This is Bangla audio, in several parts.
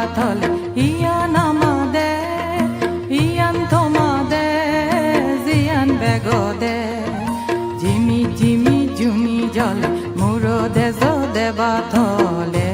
batal iyan amade iyan thomade ziyan begode jimi jimi jumi jal murode zode batole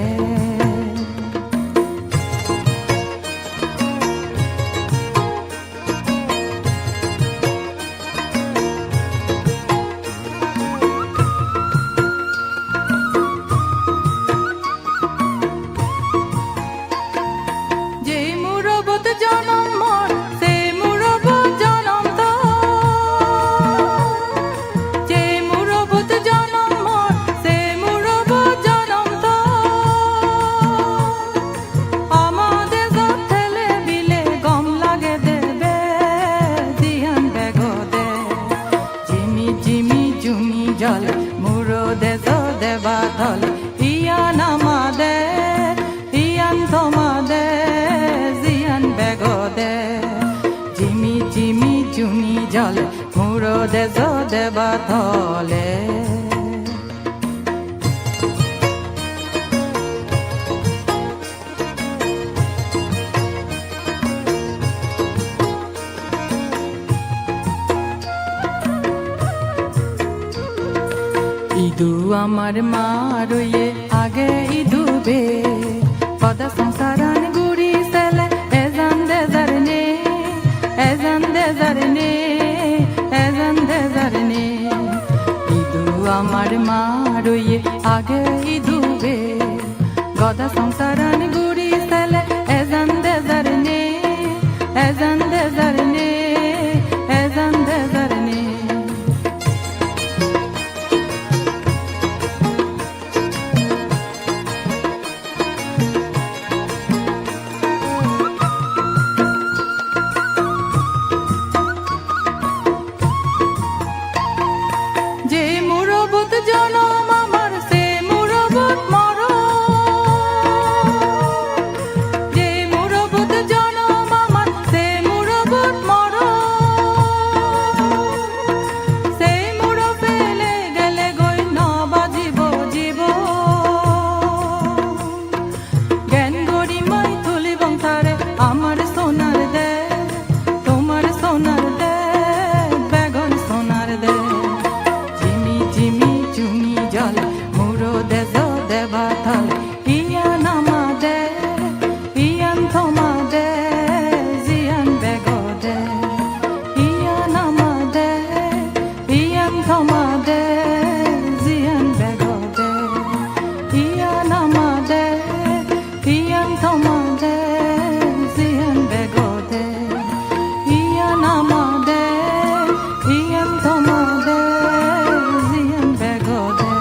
জল মুরদে জদে বাদল ইয়ান আমাদে ইয়ান থমাদে জিয়ান বেগদে জিমি জিমি জুমি জল মুরদে জদে বাদলে ইদু আমার মারুয়ে আগে ইদুবে পদা সংসারান গুড়ি সেলে এজান দে জারনে এজান দে জারনে এজান দে জারনে ইদু আমার মারুয়ে আগে ইদুবে গদা সংসারান গুড়ি সেলে এজান দে জারনে এজান দে জারনে এজান দে জারনে জনম আমার সে মুরবত মরণ যে মুরবত জনম আমার সে মুরবত মরণ সেই মুর ফেলে গেলে গই নবাজিব জীব জ্ঞান গরিমাই তুলি বংশারে আমার সোনার দে তোমার সোনার দে বেগন সোনার দে জল মুরদে জদে বাতাল ইয়ান আমাদে ইয়ান থমাদে জিয়ান বেগদে ইয়ান আমাদে ইয়ান থমাদে জিয়ান বেগদে ইয়ান আমাদে ইয়ান থমাদে জিয়ান বেগদে ইয়ান আমাদে ইয়ান থমাদে জিয়ান বেগদে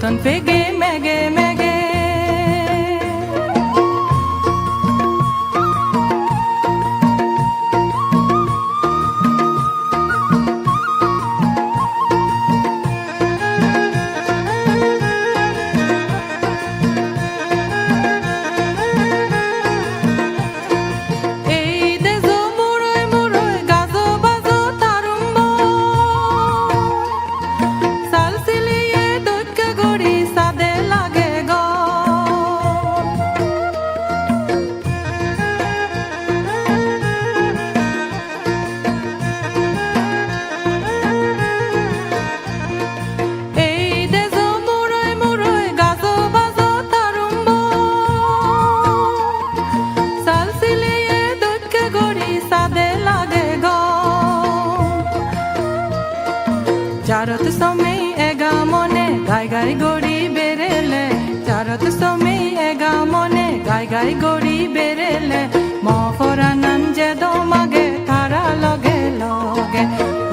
utan fege mege mege Charat somei ega mone gai gai gori berele Charat somei ega mone gai gai gori berele mo foranan je do mage thara loge loge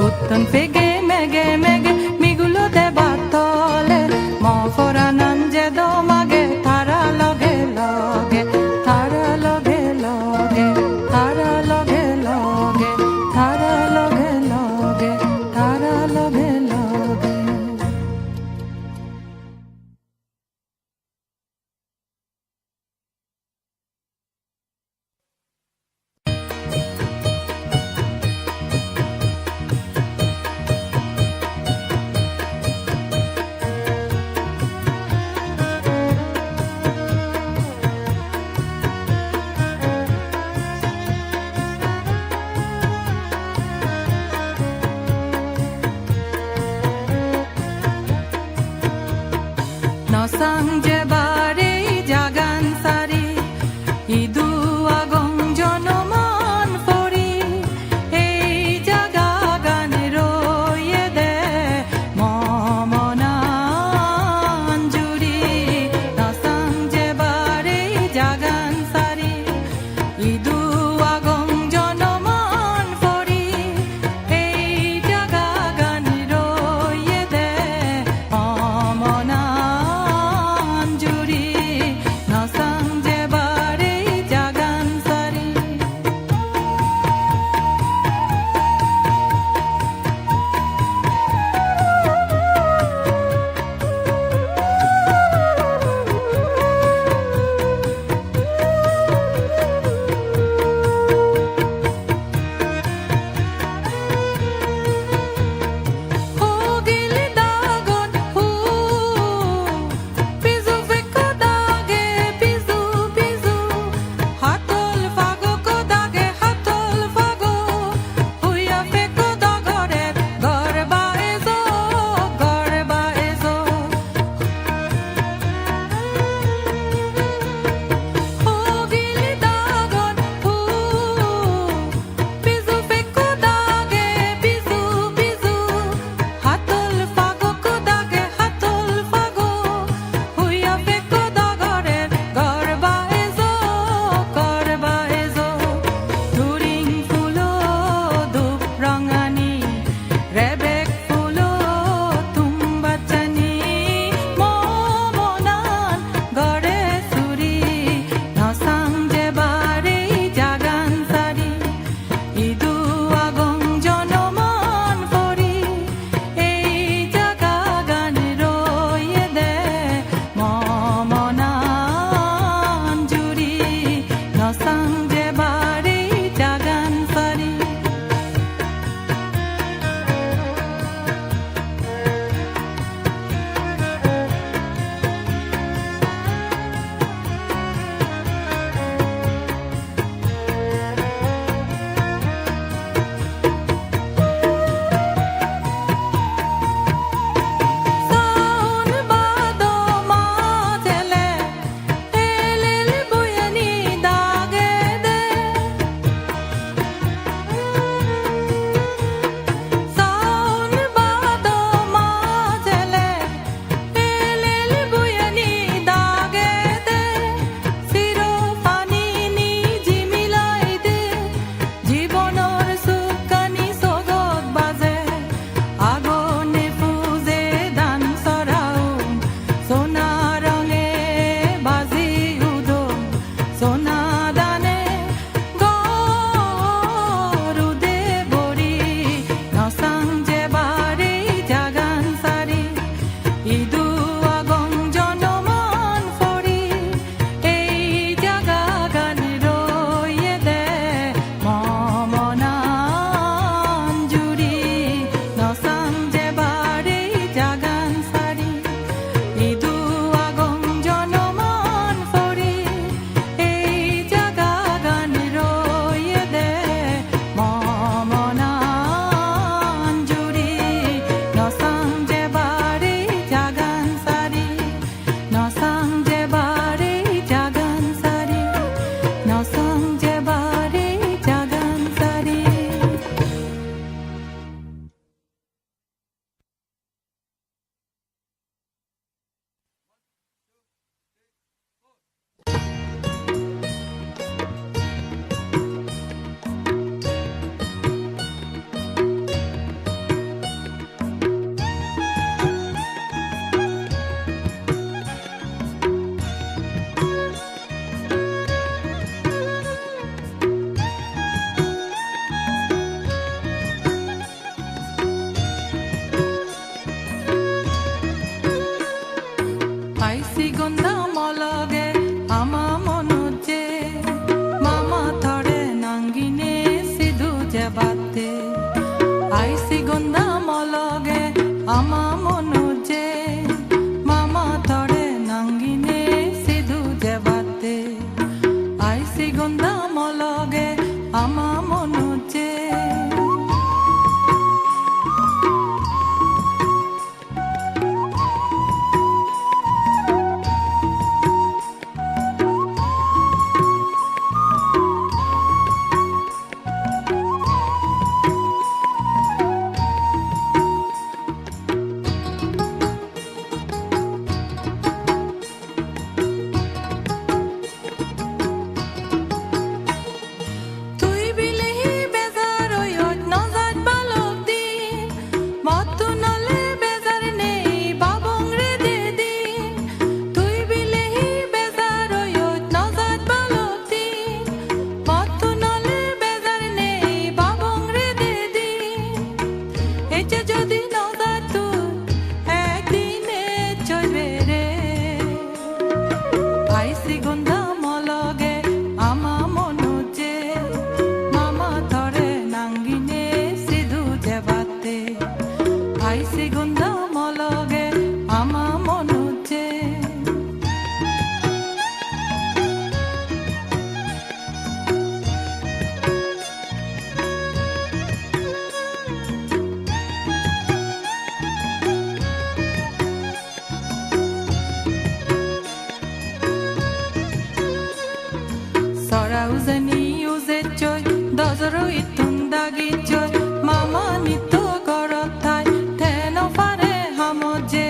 utton pege mege mege migulo de batole mo foranan je do mage thara loge loge thara loge loge thara loge loge thara loge loge thara loge Nosang bare jagan sari idu agong jonoman fori ei jaga gane roye de momonan juri Nosang bare jagan sari idu agong jonoman fori ei jaga gane roye de momonan আইসি গন্ধা মলগে আমা মনুজে মামা থরে নাঙ্গিনে সিধু জবাতে আইসি গন্ধা মলগে আমা মনুজে মামা থরে নাঙ্গিনে সিধু জবাতে আইসি গন্ধা মলগে আমা মনুজে আইসি গন্ধা মলগে আমা মনুজে মামা থরে নাঙ্গিনে সিধু জবাতে আইসি গন্ধা মলগে আমা মনুজে Sarauzani uze joy, dozoro itundagi joy, mama nito gorotai, teno fare hamoje.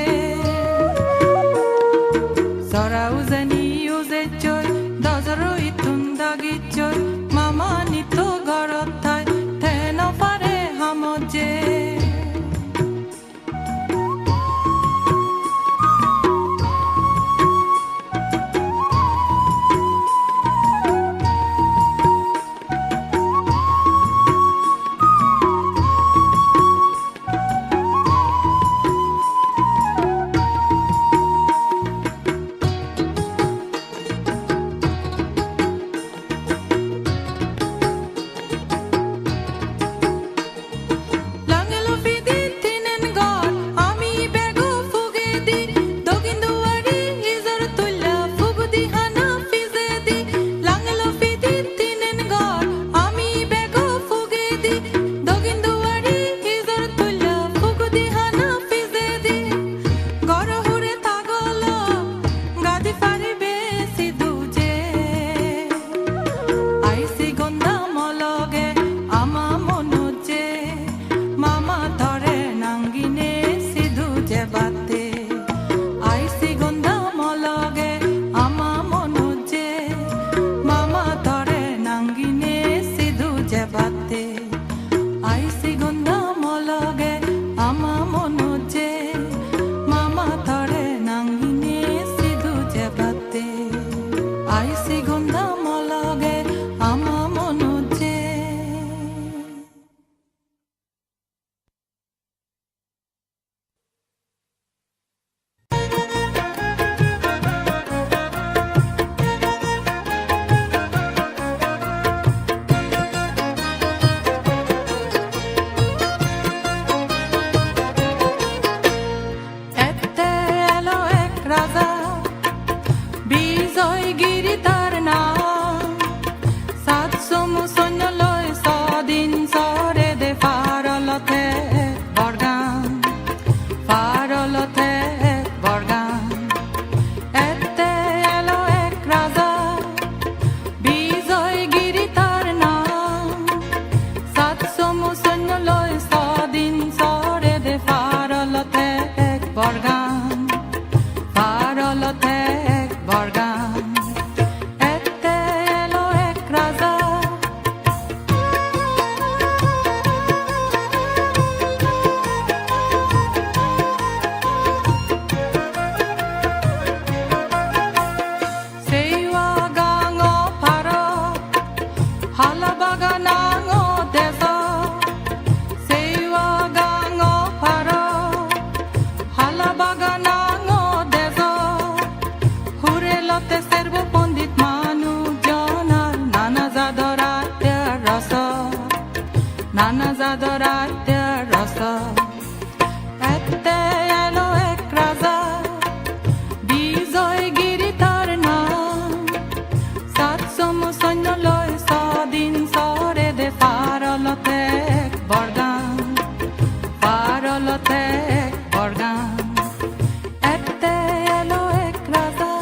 Sarauzani uze joy, dozoro itundagi joy, mama nito gorotai, teno fare hamoje. আনাজাদরাতে রসা এতে এলো এক রাজা বিজয়গিরি তার নাম সাতশম সৈন্য লয় সদিন সরে দে পারলতে বরগান পারলতে বরগান এতে এলো এক রাজা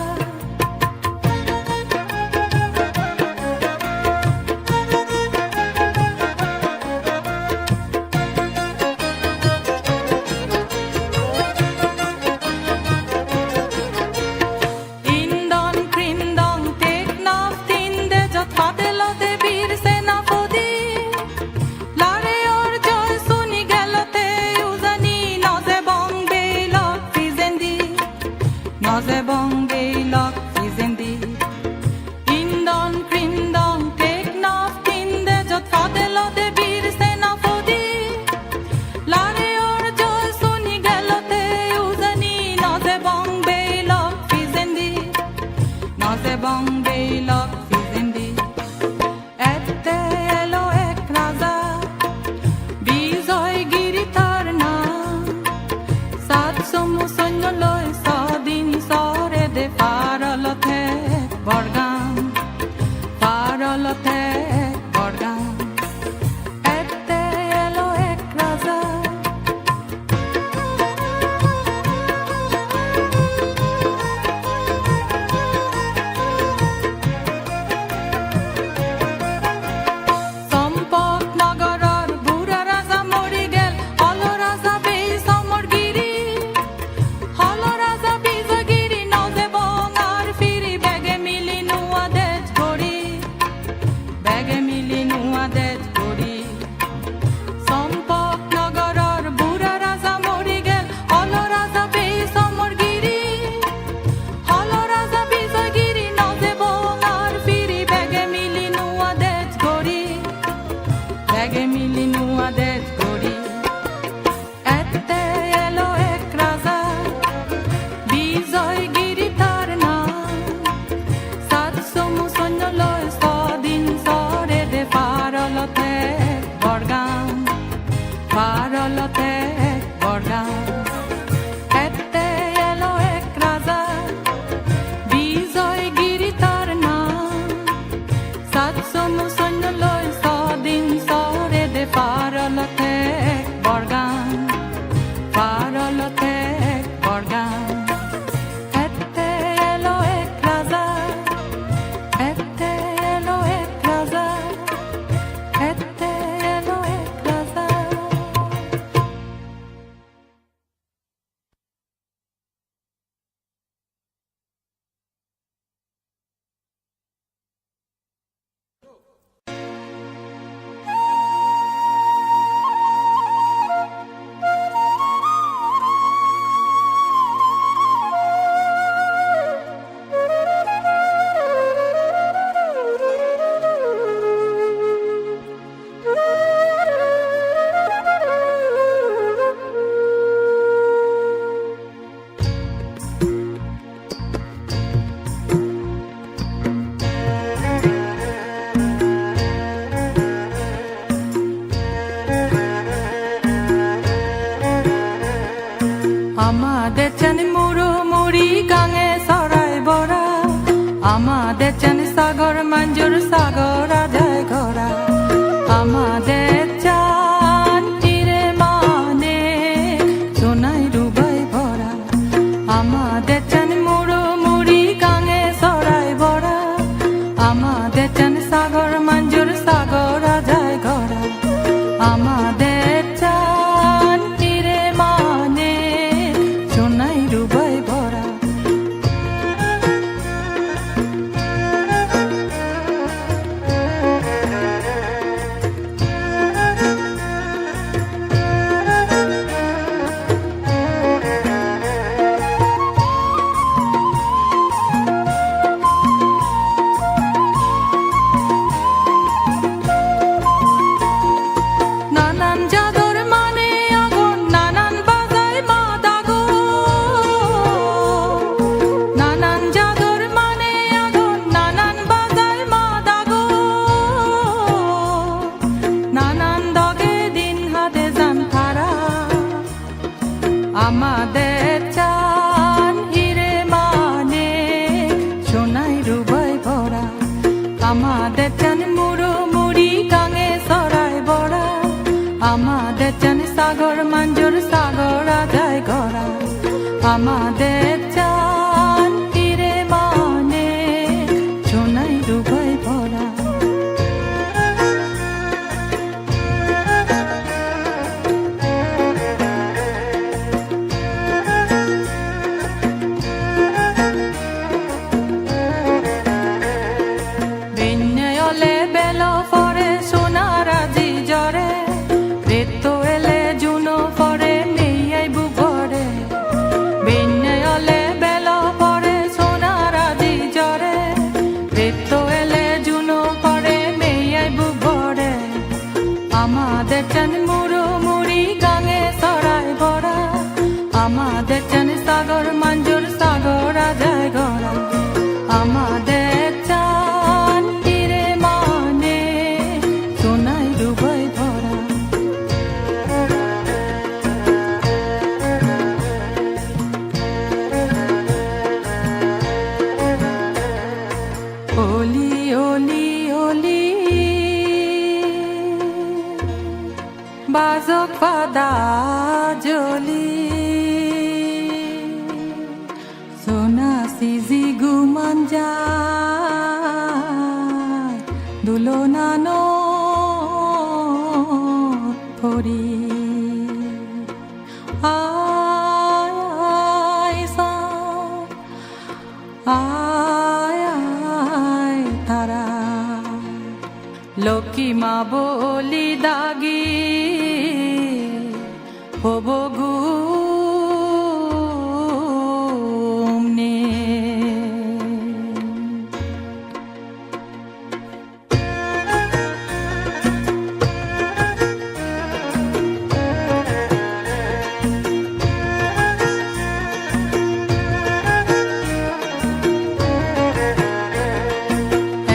আমাদের চানি মুড়ো মুড়ি গাঙে সরাই বড়া আমাদের চানি সাগর মঞ্জুর সাগর আদায় ঘোরা আমাদের চান তীরে মানে সোনাই রুবাই ভরা আমাদের চানি মুড়ো মুড়ি গাঙে সরাই বড়া আমাদের চানি সাগর মঞ্জুর সাগর আদায় ঘোরা আমাদের চান তীরে মানে সোনাই রুবাই ভরা আমাদের চান মুড়ো মুড়ি গাঙে সরাই বড়া আমাদের চান সাগর মাঞ্জুর সাগর রাজায় গড়া আমাদের চান তীরে মানে সোনাই ডুবাই ভরা বিন্যলে বেল ফরে সোনারাজি জরে রেতো এলে জুনো ফরে মেয়াই বুবরে বিন্যলে বেল ফরে সোনারাজি জরে রেতো এলে জুনো ফরে মেয়াই বুবরে আমাদের চান মুড়ো মুড়ি গাঙে সরাই ভরা আমাদের চান সাগর মাঞ্জুর সাগর রাজায় গড়া আমাদের চান তীরে মানে সোনাই ডুবাই ভরা ওলি ওলি ওলি বাজক পাদা জলি সোনা সিজি গুমান যায় দুলনানো ফরি আয় সা আয় আয় তারা লক্ষ্মী মা বলি দাগি হব ঘুমনে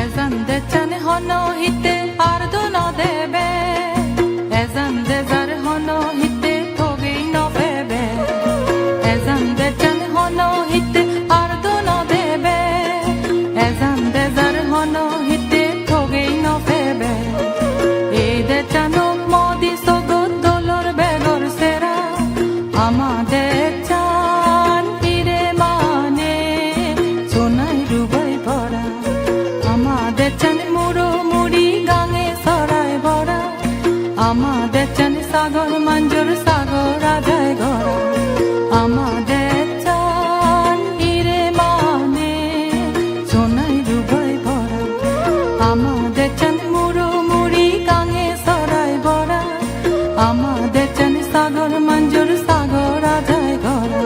এজানদে চানে হন হিতে আর দোন দেবে এজানদে যার হন হিতে থগেই নবেবে এজানদে চানে হন হিতে আর দোন দেবে এজানদে যার হন হিতে থগেই নবেবে এদে চানক মদি সগত দলর বেগর সেরা আমাদের চান তীরে মানে সোনাই ডুবাই ভরা আমাদের চান মুড়ো মুড়ি গাঙে সরাই ভরা আমাদের চান সাগর মাঞ্জুর সাগর রাজায় গড়া আমাদের চান তীরে মানে সোনাই ডুবাই ভরা আমাদের চান মুড়ো মুড়ি গাঙে সরাই ভরা আমাদের চান সাগর মাঞ্জুর সাগর রাজায় গড়া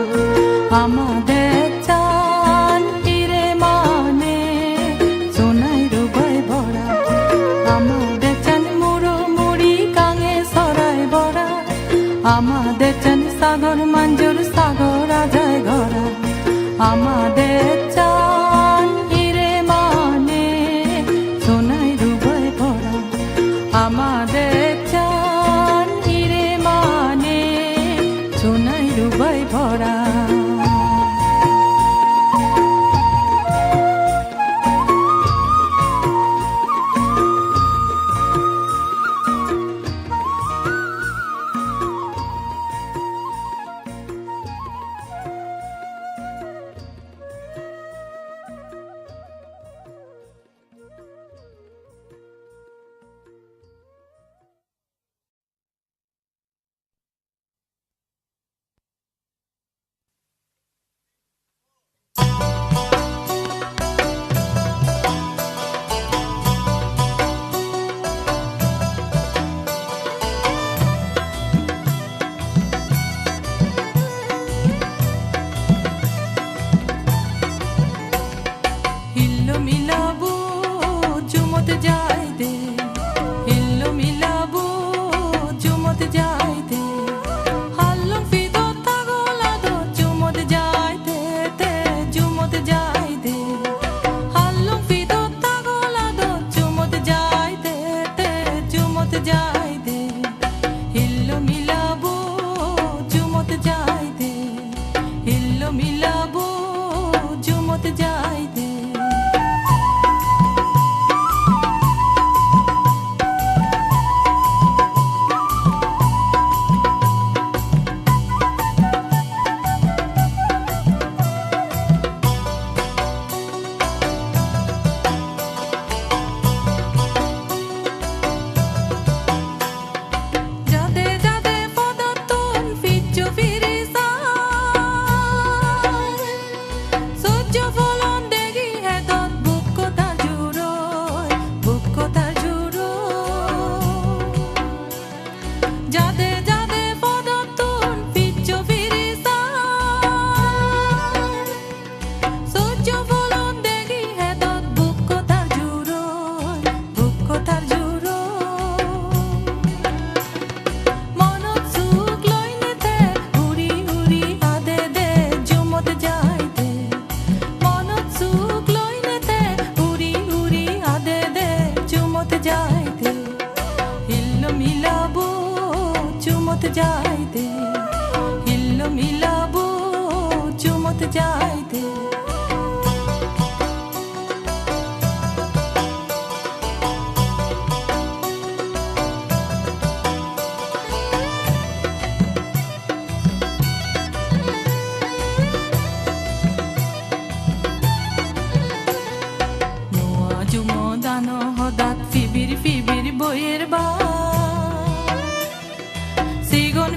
আমাদের চান তীরে মানে সোনাই ডুবাই ভরা আমাদের চান মুড়ো মুড়ি গাঙে সরাই ভরা আমাদের চান সাগর মাঞ্জুর সাগর রাজায় গড়া আমাদের চান তীরে মানে সোনাই ডুবাই ভরা আমাদের চান তীরে মানে সোনাই ডুবাই ভরা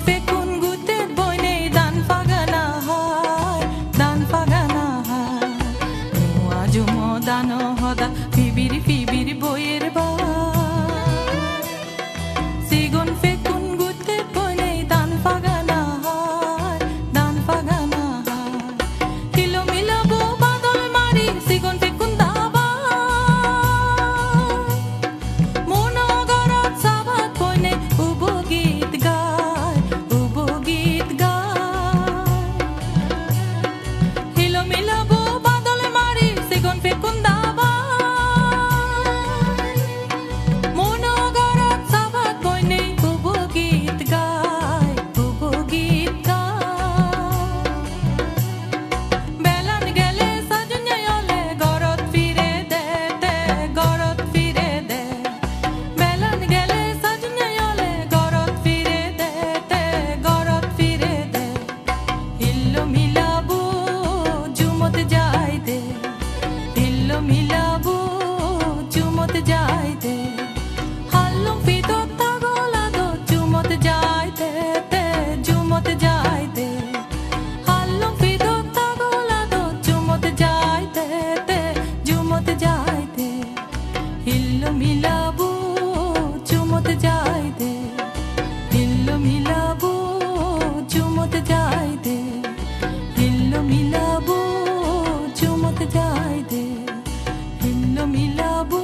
fekun gutet boine dan fagana hai mua jumo dano hoda fibiri boyer ba sigon fekun gutet boine dan fagana hai hilo milabo badol mari sigon fekun daba mono garat sabat boine ubo git gai hilo milabo badol mari sigon fekun daba mono garat sabat boine ubo git gai belan gele sajunya yole gorot fire de belan gele sajunya yole gorot fire de hillo milabu jumot jai de hillo milabu jumot jai de hallum fito tagola do jumot jai de hallum fito tagola do jumot jai de hillo milabu jumot jai de hillo milabu jumot jai de hillo milabu jumot jai de hillo milabu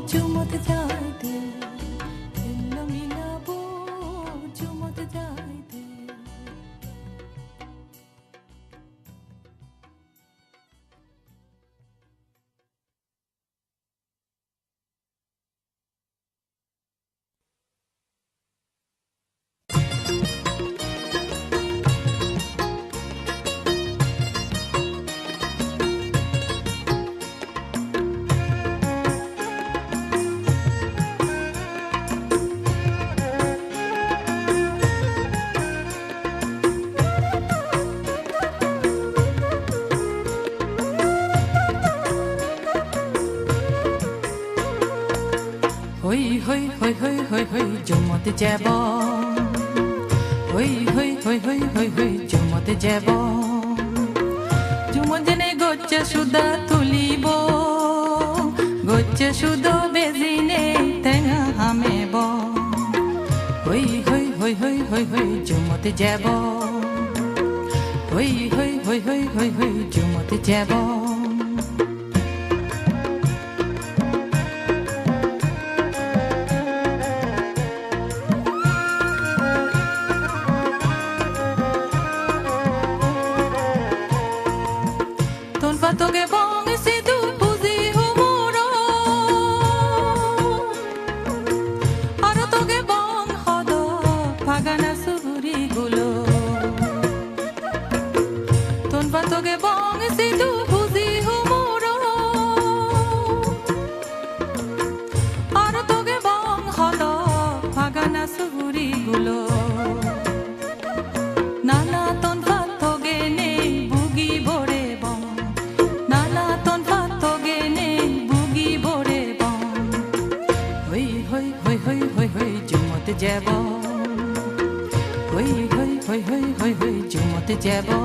jumot jai de hillo milabu jumot jai de hoi jumot jabo hoi jumot jabo jumot jene gocce suda tulibo gocce sudo bezine tenga hamebo hoi jumot jabo hoi jumot jabo toge bong sidu buzi humuro aro toge bong hodo pagana suri gulo tonba toge bong sidu buzi humuro aro toge bong hodo pagana suri gulo nana tonba toge ne bugi bore jabo hoi jumot jabo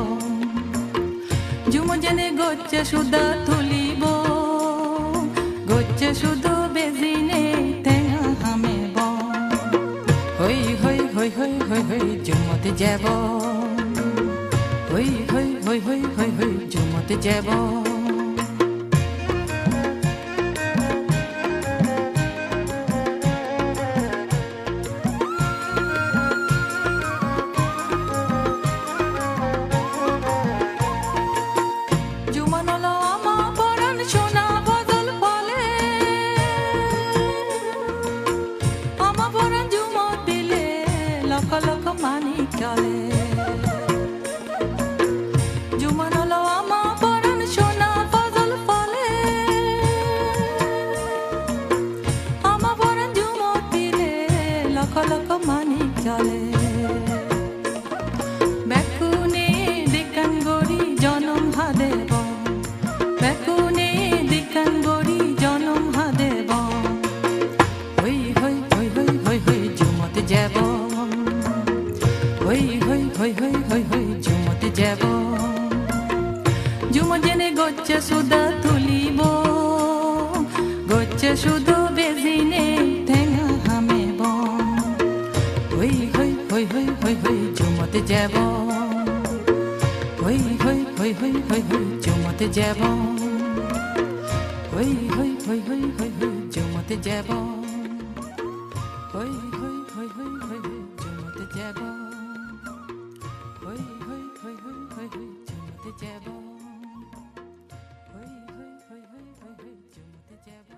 jumot jene gocce suda tulibo gocce sudo bezine tenga hamebo hoi jumot jabo hoi jumot jabo Jumano lo ama paran shona hoi hoi hoi jumate jabo hoi hoi hoi hoi hoi hoi jumate jabo hoi hoi hoi hoi hoi hoi jumate jabo hoi hoi hoi hoi hoi hoi jumate jabo hoi hoi hoi hoi hoi hoi jumate jabo hoi hoi hoi hoi hoi hoi jumate jabo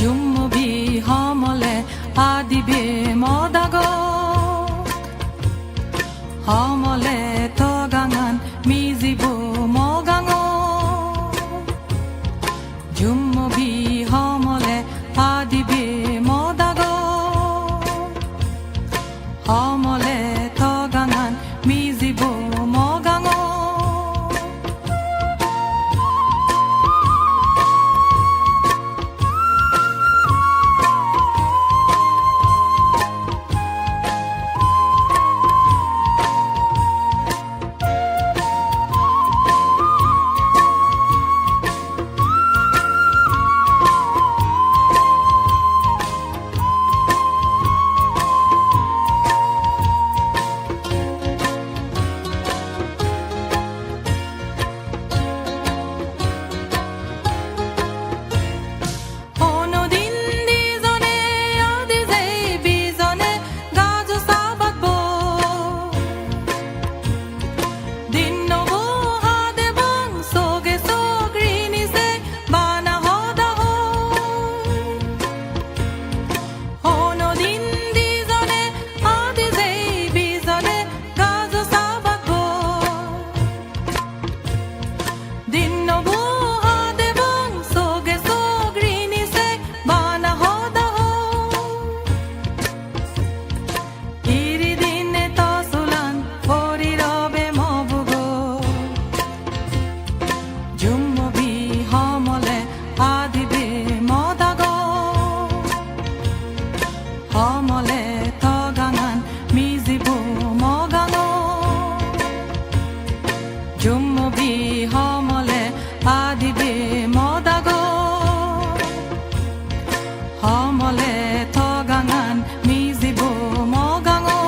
Jummobi hamale adibe modago hamale togangan mizibo mogango Jummobi hamale adibe modago hamale togangan mizibo mogango Hamale togangan mizibu mogango Jummobi hamale adibe modago Hamale togangan mizibu mogango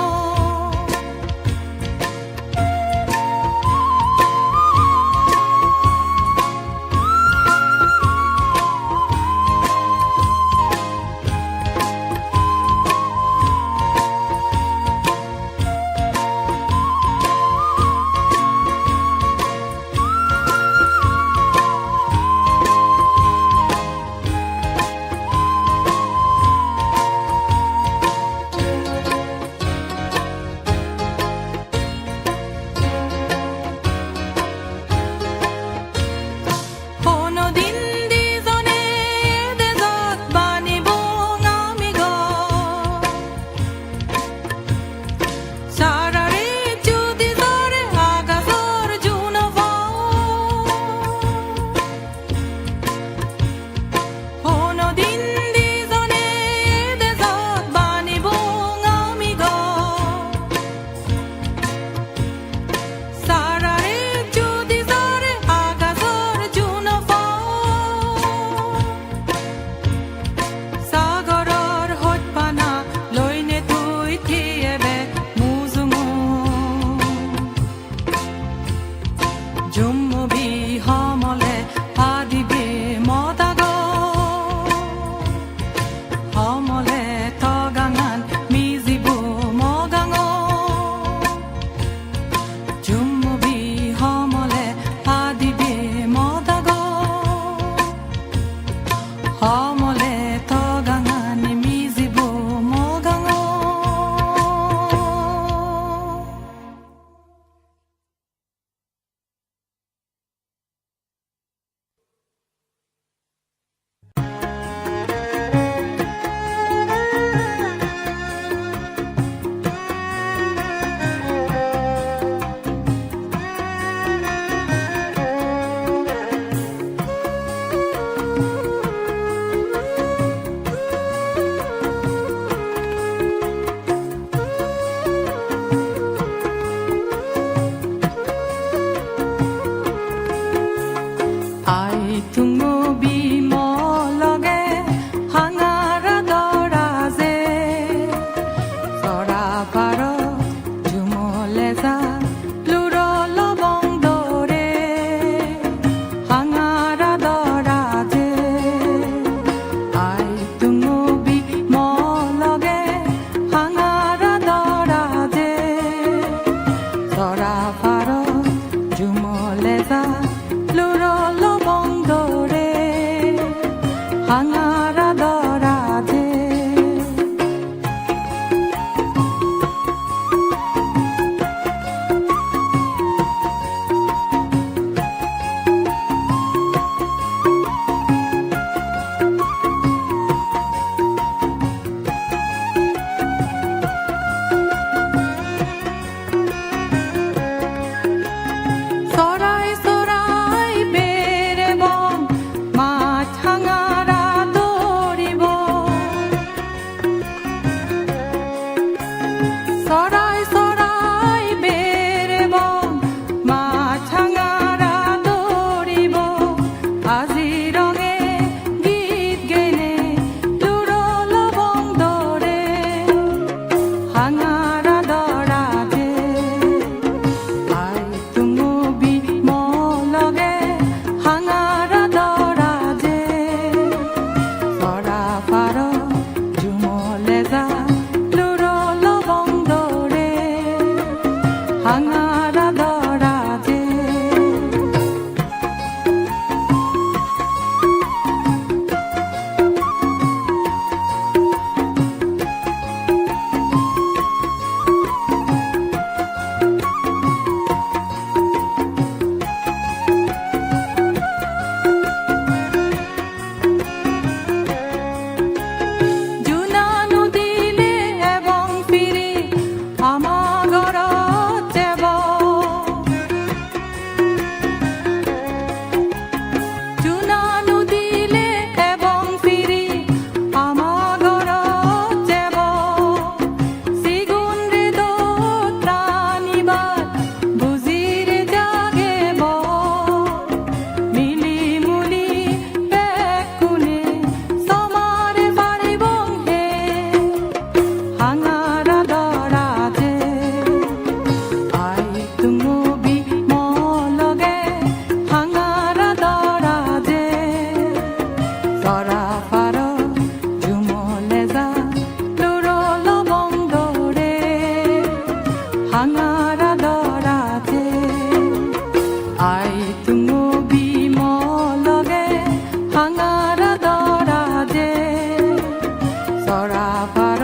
চৰা পাৰ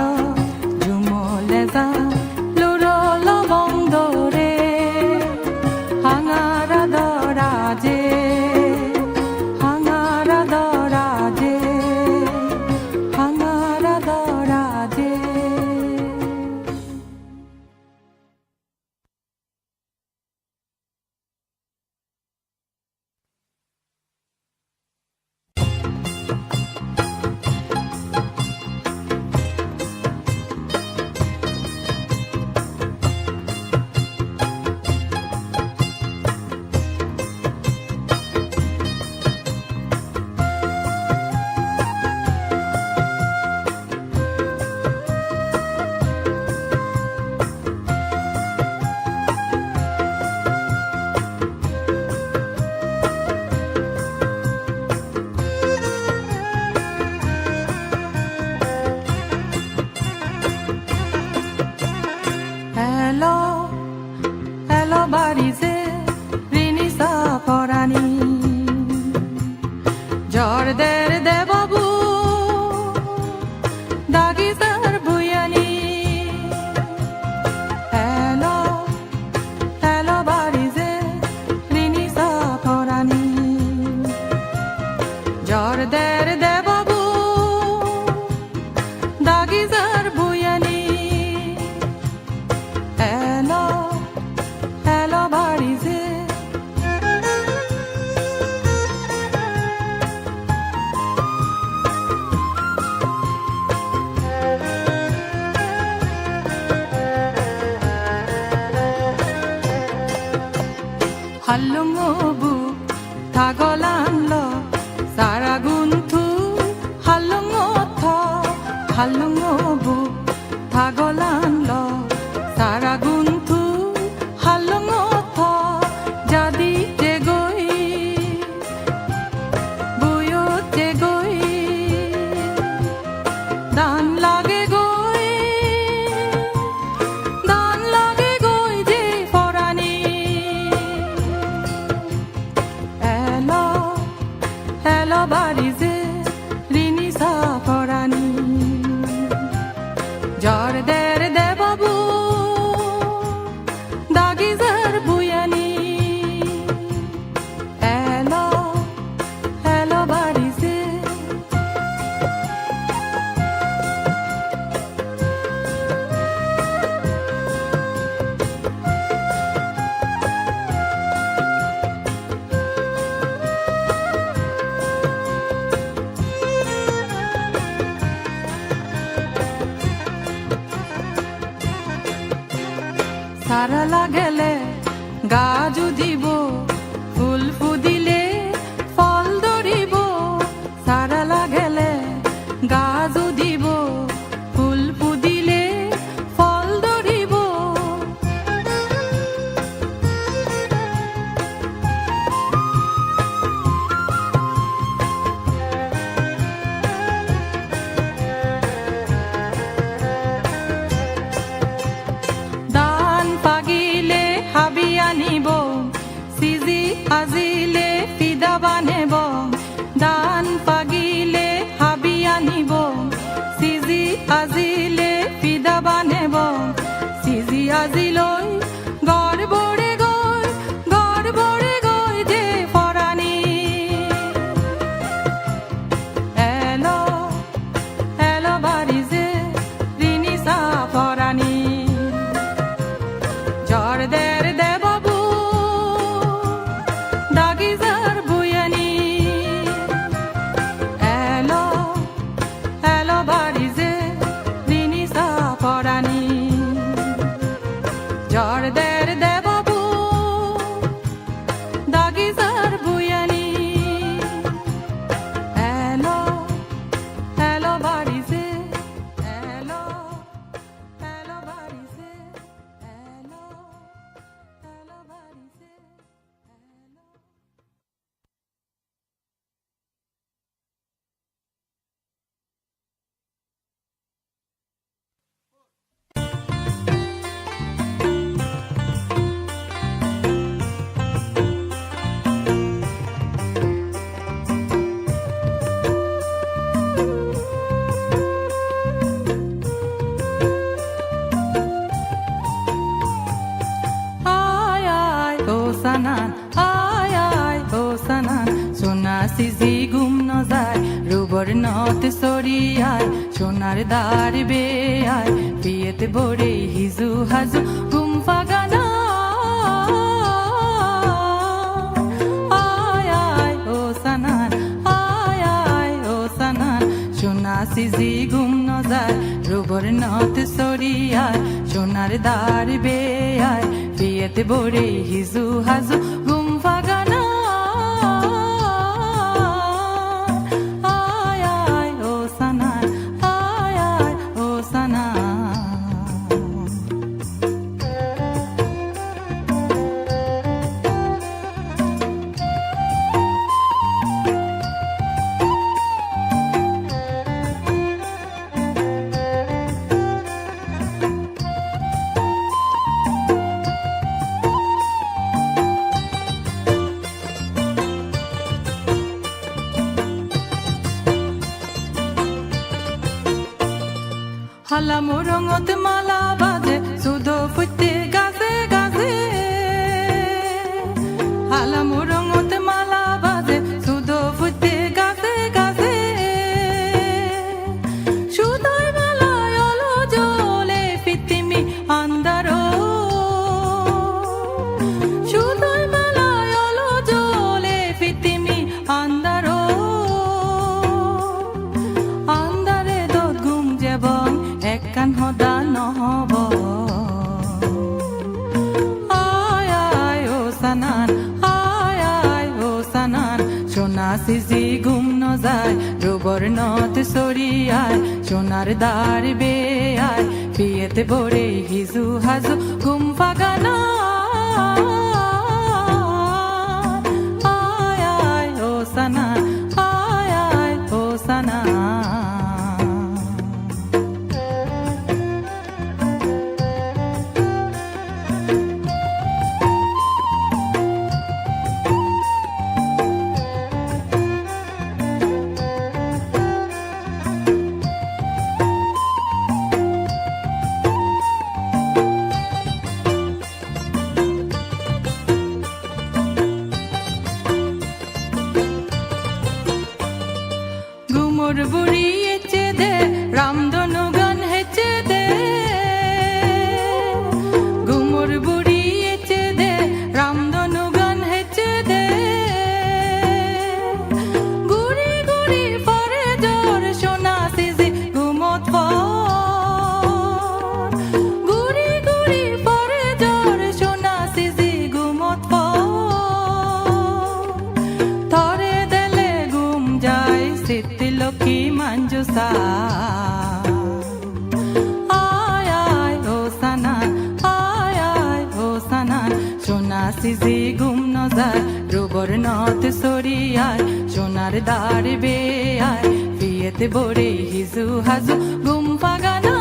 ঝুমলে যা লুৰ লবং দৰে হাঙাৰা দৰাজে হাঙাৰা দৰাজে হাঙাৰা দৰাজে। Hello বাড়িছে রিনিসা পরানি জর্দের দেবাবু দাগিসার Vuyani. Hello বাড়িছে রিনিসা পরানি জর্দের দেবাবু দাগিসার Vuyani. Hello বাড়িছে 할롱오부 다걸란러 사라군투 할롱오터 할롱오부 다걸란러 사라군투 할롱오터 자디 제고이 부요 제고이 단 লাগে গই দান লাগে গই যে ফরানি। Hello বাড়িছে রিনিসা পরানি জর্দের দেবাবু দাগিজার Vuyani. Hello বাড়িছে সারা লাগেলে গাজু দিব ফুল ফুদিলে ফল ধরিব সারা লাগেলে গাজু দিব ফুল ফুদিলে ফল ধরিব। দান পাগিলে হাবি আনিব সিজি আজিলে ফিদা বানেব দান পাগিলে হাবি আনিব সিজি আজিলে ফিদা বানেব সিজি আজিলৈ গড় বড়ে গই যে ফরানি। Hello বাড়িছে রিনিসা পরানি জর্দের দেবাবু দাগিজার Vuyani. Hello বাড়িছে রিনিসা পরানি সোনার দ্বার বেয়ায় বিয়েতে বড়ে হিজু হাজু ঘুম ফাগানা আয় আয় ও সানান আয় আয় ও সানান সোনা সিজি ঘুম ন যায় রুবর নত সরিয়ায় সোনার দ্বার বেয়ায় বিয়েতে বড়ে হিজু হাজু ঘুম ফাগানা হালা মোরঙত মালা বাজে সুধো ফুটতে গাছে গাছে হালা মোরঙত মালা বাজে সুধো ফুটতে গাছে গাছে সুধোয় মালায় আলো জ্বলে পৃথিবী আন্ধারো সুধোয় মালায় আলো জ্বলে পৃথিবী আন্ধারো আন্ধারে দোদ ঘুম যেবন একখান হদা নহব আয় আয় ও সানান আয় আয় ও সানান সোনা সিজি ঘুম ন যায় রুবর নত সরিয়ায় সোনার দ্বার বেয়ায় বিয়েতে বড়ে হিজু হাজু ঘুম ফাগানা আয় আয় ও সানান আয় আয় ও সানান মোর বুড়ি এচে দে রামধনু গান হেচে দে গুমোর বুড়ি এচে দে রামধনু গান হেচে দে গুড়ি গুড়ি পরে জোর সোনা সিজি গুমত গুড়ি গুড়ি পরে জোর সোনা সিজি গুমত থরে দেলে গুম যায় সিদ্ধি লক্ষ্মী মঞ্জুসা আয় আয় ও সানান আয় আয় ও সানান সোনা সিজি ঘুম ন যায় রুবর নত সরিয়ায় সোনার দ্বার বেয়ায় বিয়েতে বড়ে হিজু হাজু ঘুম ফাগানা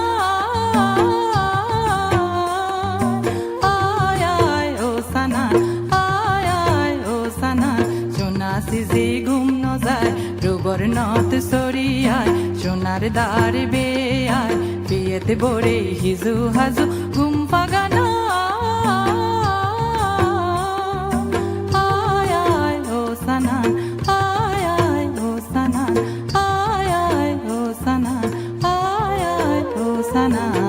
আয় আয় ও সানান আয় আয় ও সানান সোনা সিজি ঘুম ন যায় রুবর নত সরিয়ায় সোনার দ্বার বেয়ায় বিয়েতে বড়ে হিজু হাজু ঘুম ফাগানা আয় আয় ও সানান আয় আয় ও সানান আয় আয় ও সানান আয় আয় ও সানান